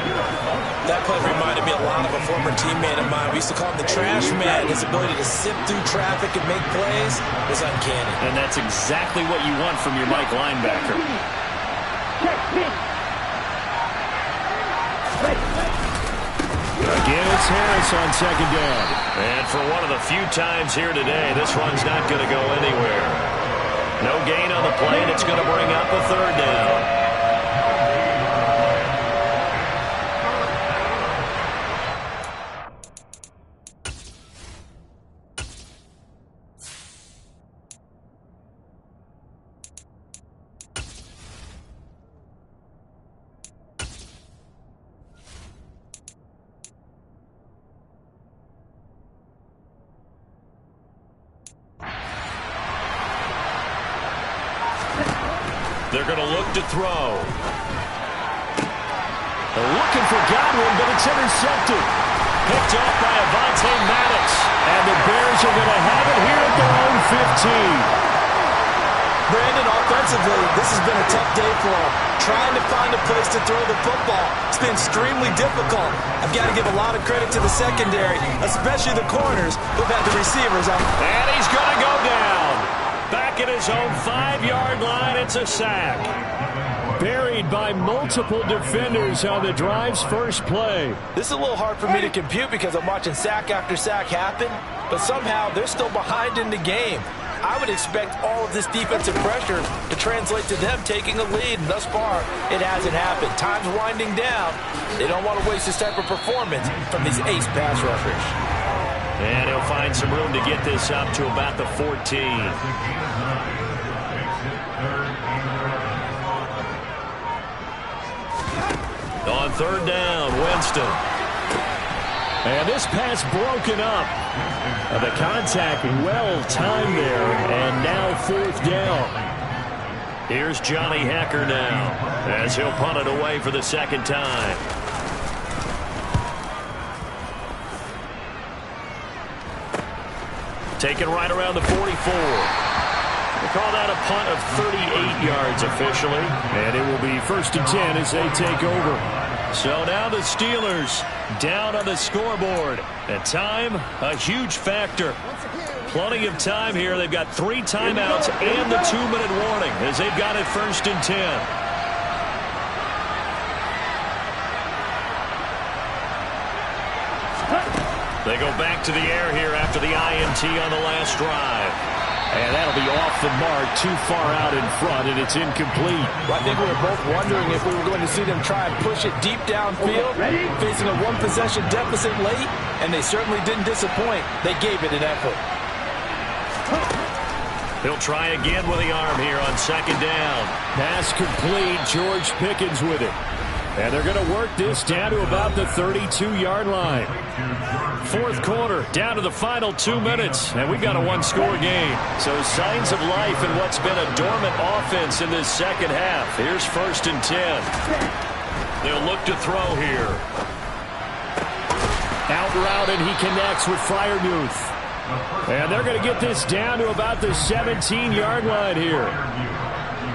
That play reminded me a lot of a former teammate of mine. We used to call him the trash man. His ability to sift through traffic and make plays was uncanny. And that's exactly what you want from your Mike linebacker. Again, it's Harris on second down. And for one of the few times here today, this run's not going to go anywhere. No gain on the play, and it's going to bring up a third down. They're going to look to throw. They're looking for Godwin, but it's intercepted. Picked off by Avonte Maddox. And the Bears are going to have it here at their own 15. Brandon, offensively, this has been a tough day for him. Trying to find a place to throw the football. It's been extremely difficult. I've got to give a lot of credit to the secondary, especially the corners who've had the receivers on. And he's going to go down. Back at his own 5-yard line, it's a sack. Buried by multiple defenders on the drive's first play. This is a little hard for me to compute because I'm watching sack after sack happen, but somehow they're still behind in the game. I would expect all of this defensive pressure to translate to them taking a lead, and thus far, it hasn't happened. Time's winding down. They don't want to waste this type of performance from these ace pass rushers. And he'll find some room to get this up to about the 14. On third down, Winston. And this pass broken up. The contact well timed there, and now fourth down. Here's Johnny Hecker now, as he'll punt it away for the second time. Taken right around the 44. We'll call that a punt of 38 yards officially. And it will be 1st and 10 as they take over. So now the Steelers down on the scoreboard. And time, a huge factor. Plenty of time here. They've got 3 timeouts and the 2-minute warning as they've got it 1st and 10. They go back to the air here after the INT on the last drive. And that'll be off the mark, too far out in front, and it's incomplete. Well, I think we were both wondering if we were going to see them try and push it deep downfield, facing a one-possession deficit late, and they certainly didn't disappoint. They gave it an effort. He'll try again with the arm here on second down. Pass complete, George Pickens with it. And they're going to work this down to about the 32-yard line. Fourth quarter, down to the final 2 minutes, and we've got a one-score game. So signs of life in what's been a dormant offense in this second half. Here's 1st and 10. They'll look to throw here. Out route, and he connects with Freiermuth. And they're going to get this down to about the 17-yard line here.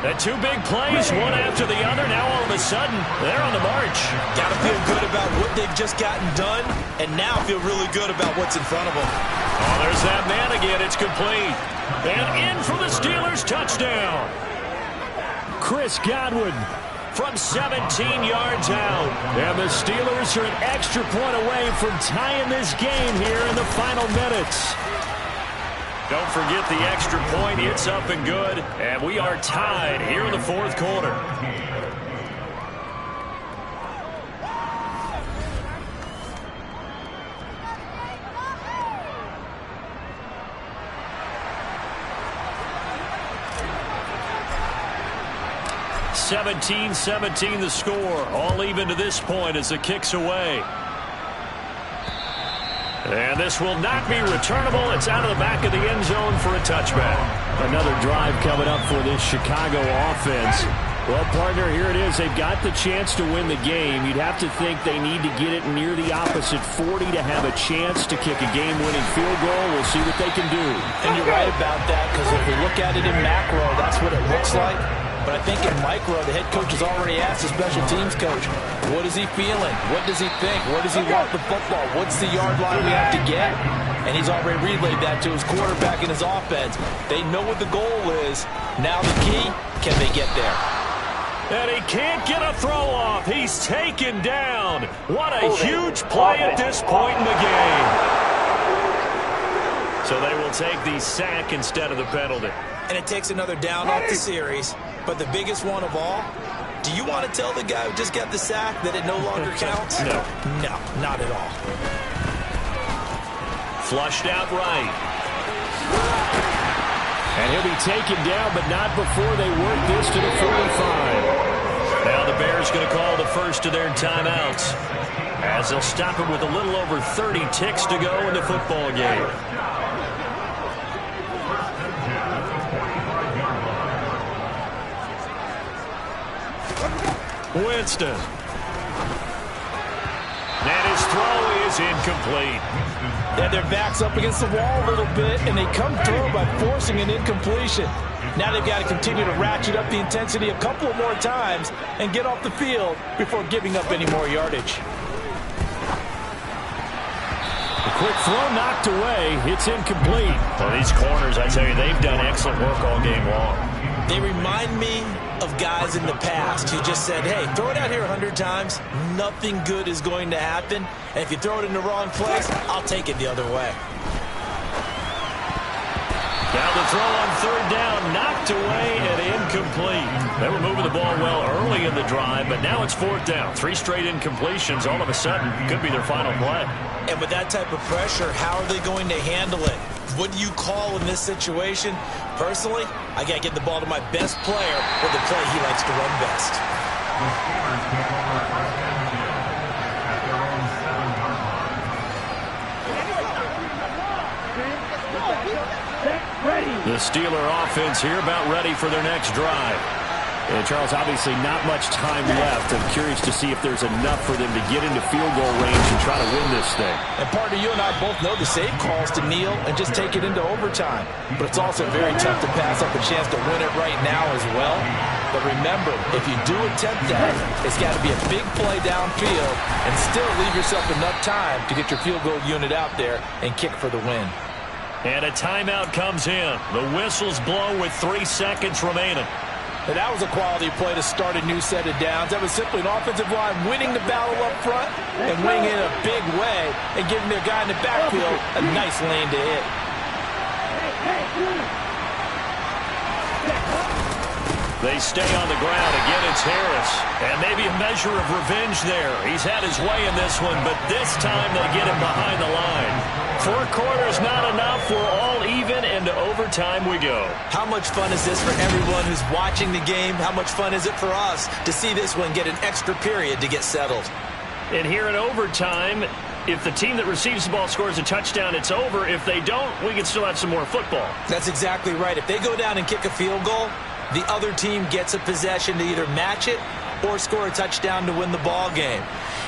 And 2 big plays, one after the other. Now all of a sudden, they're on the march. Got to feel good about what they've just gotten done, and now feel really good about what's in front of them. Oh, there's that man again. It's complete. And in for the Steelers touchdown. Chris Godwin from 17 yards out. And the Steelers are an extra point away from tying this game here in the final minutes. Don't forget the extra point. It's up and good. And we are tied here in the fourth quarter. (17-17) the score. All even to this point as the kick's away. And this will not be returnable. It's out of the back of the end zone for a touchback. Another drive coming up for this Chicago offense. Well, partner, here it is. They've got the chance to win the game. You'd have to think they need to get it near the opposite 40 to have a chance to kick a game-winning field goal. We'll see what they can do. And you're right about that, because if we look at it in macro, that's what it looks like. But I think in micro, the head coach has already asked the special teams coach, what is he feeling? What does he think? Where does he want the football? What's the yard line we have to get? And he's already relayed that to his quarterback and his offense. They know what the goal is. Now the key, can they get there? And he can't get a throw off. He's taken down. What a huge play at this point in the game. So they will take the sack instead of the penalty. And it takes another down off the series. But the biggest one of all, do you want to tell the guy who just got the sack that it no longer counts? No. No, not at all. Flushed out right. And he'll be taken down, but not before they work this to the 45. Now the Bears going to call the first of their timeouts, as they'll stop it with a little over 30 ticks to go in the football game. Winston. And his throw is incomplete. Yeah, their back's up against the wall a little bit, and they come through by forcing an incompletion. Now they've got to continue to ratchet up the intensity a couple of more times and get off the field before giving up any more yardage. A quick throw knocked away. It's incomplete. Well, these corners, I tell you, they've done excellent work all game long. They remind me of guys in the past who just said, hey, throw it out here 100 times. Nothing good is going to happen. And if you throw it in the wrong place, I'll take it the other way. Now the throw on third down, knocked away and incomplete. They were moving the ball well early in the drive, but now it's fourth down. 3 straight incompletions all of a sudden could be their final play. And with that type of pressure, how are they going to handle it? What do you call in this situation? Personally, I got to get the ball to my best player with the play he likes to run best. The Steeler offense here about ready for their next drive. And Charles, obviously not much time left. I'm curious to see if there's enough for them to get into field goal range and try to win this thing. And partner, you and I both know the save calls to kneel and just take it into overtime. But it's also very tough to pass up a chance to win it right now as well. But remember, if you do attempt that, it's got to be a big play downfield and still leave yourself enough time to get your field goal unit out there and kick for the win. And a timeout comes in. The whistle's blown with 3 seconds remaining. And that was a quality play to start a new set of downs. That was simply an offensive line winning the battle up front and winning it in a big way and giving their guy in the backfield a nice lane to hit. They stay on the ground. Again, it's Harris. And maybe a measure of revenge there. He's had his way in this one, but this time they get him behind the line. 4 quarters not enough. We're all even, and to overtime we go. How much fun is this for everyone who's watching the game? How much fun is it for us to see this one get an extra period to get settled? And here in overtime, if the team that receives the ball scores a touchdown, it's over. If they don't, we can still have some more football. That's exactly right. If they go down and kick a field goal, the other team gets a possession to either match it or score a touchdown to win the ball game.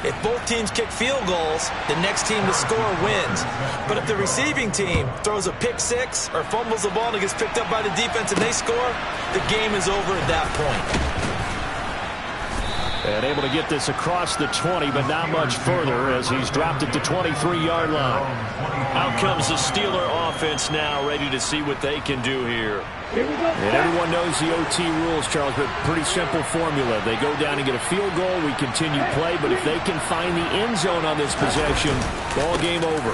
If both teams kick field goals, the next team to score wins. But if the receiving team throws a pick six or fumbles the ball and it gets picked up by the defense and they score, the game is over at that point. And able to get this across the 20, but not much further as he's dropped it to 23-yard line. Out comes the Steeler offense now, ready to see what they can do here. And everyone knows the OT rules, Charles, but pretty simple formula. They go down and get a field goal, we continue play, but if they can find the end zone on this possession, ball game over.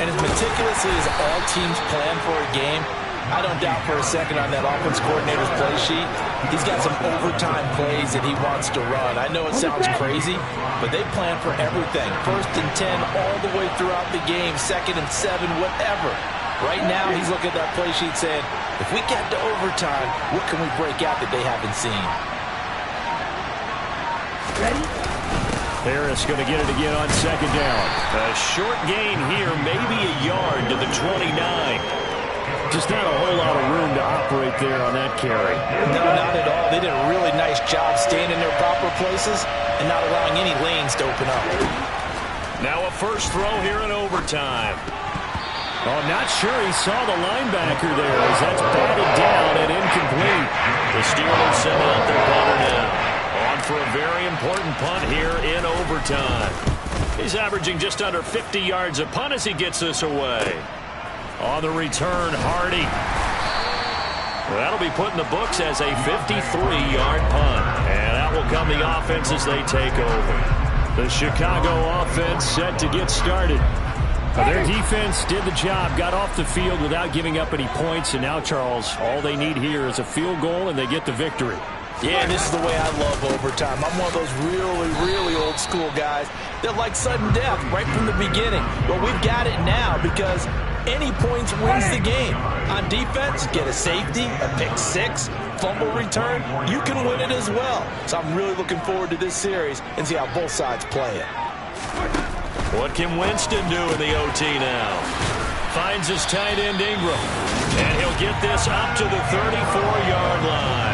And as meticulously as all teams plan for a game, I don't doubt for a second on that offense coordinator's play sheet, he's got some overtime plays that he wants to run. I know it sounds crazy, but they plan for everything. 1st and 10 all the way throughout the game, 2nd and 7, whatever. Right now, he's looking at that play sheet saying, if we get to overtime, what can we break out that they haven't seen? Ready? Harris going to get it again on 2nd down. A short gain here, maybe a yard to the 29. Just not a whole lot of room to operate there on that carry. No, not at all. They did a really nice job staying in their proper places and not allowing any lanes to open up. Now a first throw here in overtime. Oh, not sure he saw the linebacker there as that's batted down and incomplete. The Steelers send out their punter now. On for a very important punt here in overtime. He's averaging just under 50 yards a punt as he gets this away. On the return, Hardy. That'll be put in the books as a 53-yard punt. And out will come the offense as they take over. The Chicago offense set to get started. Their defense did the job, got off the field without giving up any points, and now, Charles, all they need here is a field goal, and they get the victory. Yeah, this is the way I love overtime. I'm one of those really, really old school guys that like sudden death right from the beginning. Well, we've got it now because any points wins the game. On defense, get a safety, a pick six, fumble return, you can win it as well. So I'm really looking forward to this series and see how both sides play it. What can Winston do in the OT now? Finds his tight end Ingram. And he'll get this up to the 34-yard line.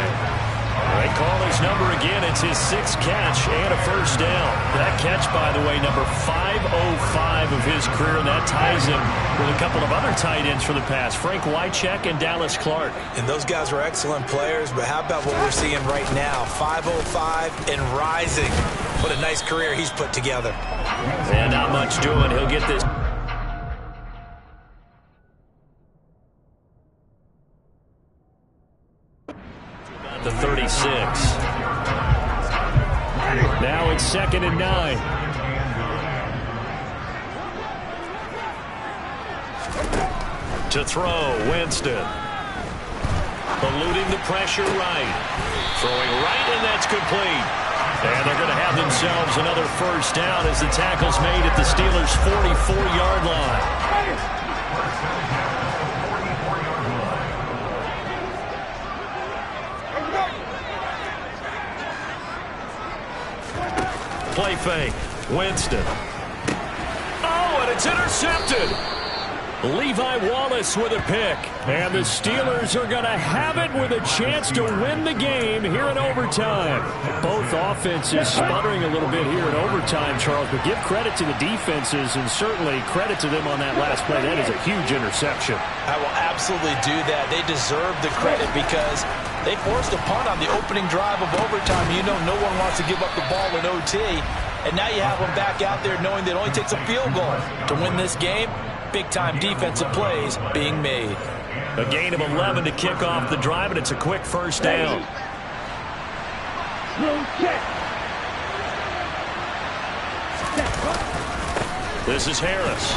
They call his number again. It's his sixth catch and a first down. That catch, by the way, number 505 of his career, and that ties him with a couple of other tight ends for the past, Frank Wycheck and Dallas Clark. And those guys are excellent players, but how about what we're seeing right now? 505 and rising. What a nice career he's put together. And not much doing. He'll get this. The 36. Now it's 2nd and 9. To throw, Winston. Eluding the pressure right. Throwing right, and that's complete. And they're going to have themselves another first down as the tackle's made at the Steelers' 44-yard line. Play fake. Winston. Oh, and it's intercepted. Levi Wallace with a pick. And the Steelers are going to have it with a chance to win the game here in overtime. Both offenses sputtering a little bit here in overtime, Charles, but give credit to the defenses and certainly credit to them on that last play. That is a huge interception. I will absolutely do that. They deserve the credit because they forced a punt on the opening drive of overtime. You know no one wants to give up the ball in OT. And now you have them back out there knowing that it only takes a field goal to win this game. Big-time defensive plays being made. A gain of 11 to kick off the drive, and it's a quick first down. This is Harris.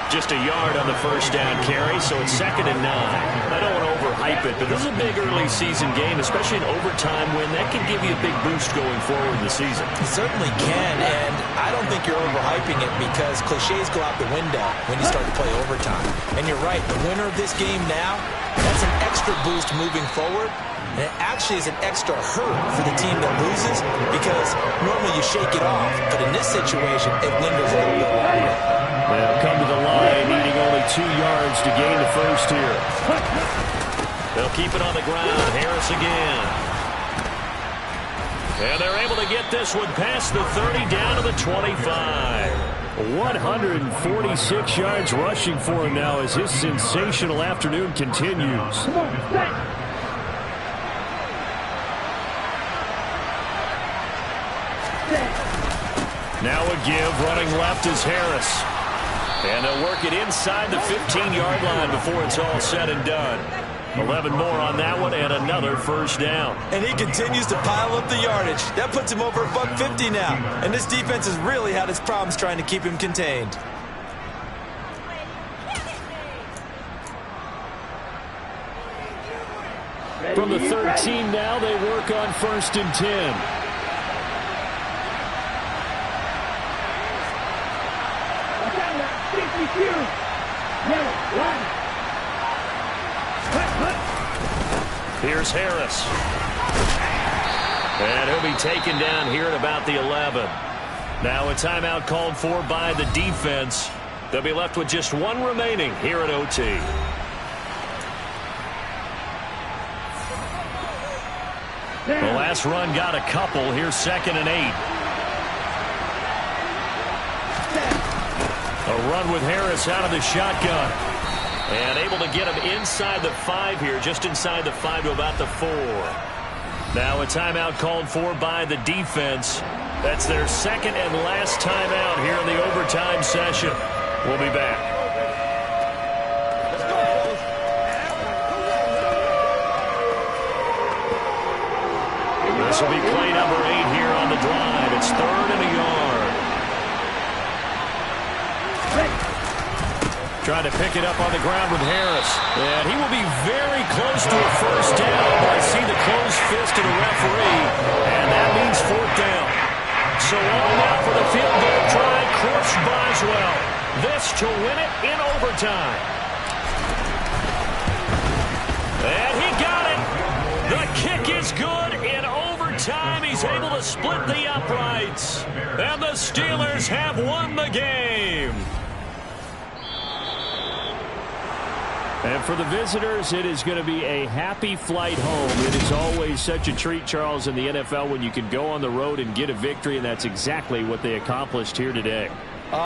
Just a yard on the first down carry, so it's 2nd and 9. I don't want to overhype it, but this is a big early season game, especially an overtime win. That can give you a big boost going forward in the season. It certainly can, and I don't think you're overhyping it because cliches go out the window when you start to play overtime. And you're right, the winner of this game now, that's an extra boost moving forward. And it actually is an extra hurt for the team that loses because normally you shake it off, but in this situation, it lingers a little bit longer. They'll come to the line, needing only 2 yards to gain the first here. They'll keep it on the ground. Harris again. And they're able to get this one past the 30 down to the 25. 146 yards rushing for him now as his sensational afternoon continues. Now a give, running left is Harris. And they'll work it inside the 15-yard line before it's all said and done. 11 more on that one and another first down. And he continues to pile up the yardage. That puts him over $150 now. And this defense has really had its problems trying to keep him contained. From the 13 now, they work on 1st and 10. Here's Harris. And he'll be taken down here at about the 11. Now a timeout called for by the defense. They'll be left with just one remaining here at OT. The last run got a couple. Here's 2nd and 8. A run with Harris out of the shotgun. And able to get him inside the 5 here, just inside the 5 to about the 4. Now a timeout called for by the defense. That's their 2nd and last timeout here in the overtime session. We'll be back. This will be play number 8 here on the drive. It's 3rd and a yard. Trying to pick it up on the ground with Harris. And he will be very close to a first down. But I see the closed fist of the referee. And that means 4th down. So on now for the field goal try. Chris Boswell. This to win it in overtime. And he got it. The kick is good in overtime. He's able to split the uprights. And the Steelers have won the game. And for the visitors, it is going to be a happy flight home. It is always such a treat, Charles, in the NFL when you can go on the road and get a victory, and that's exactly what they accomplished here today.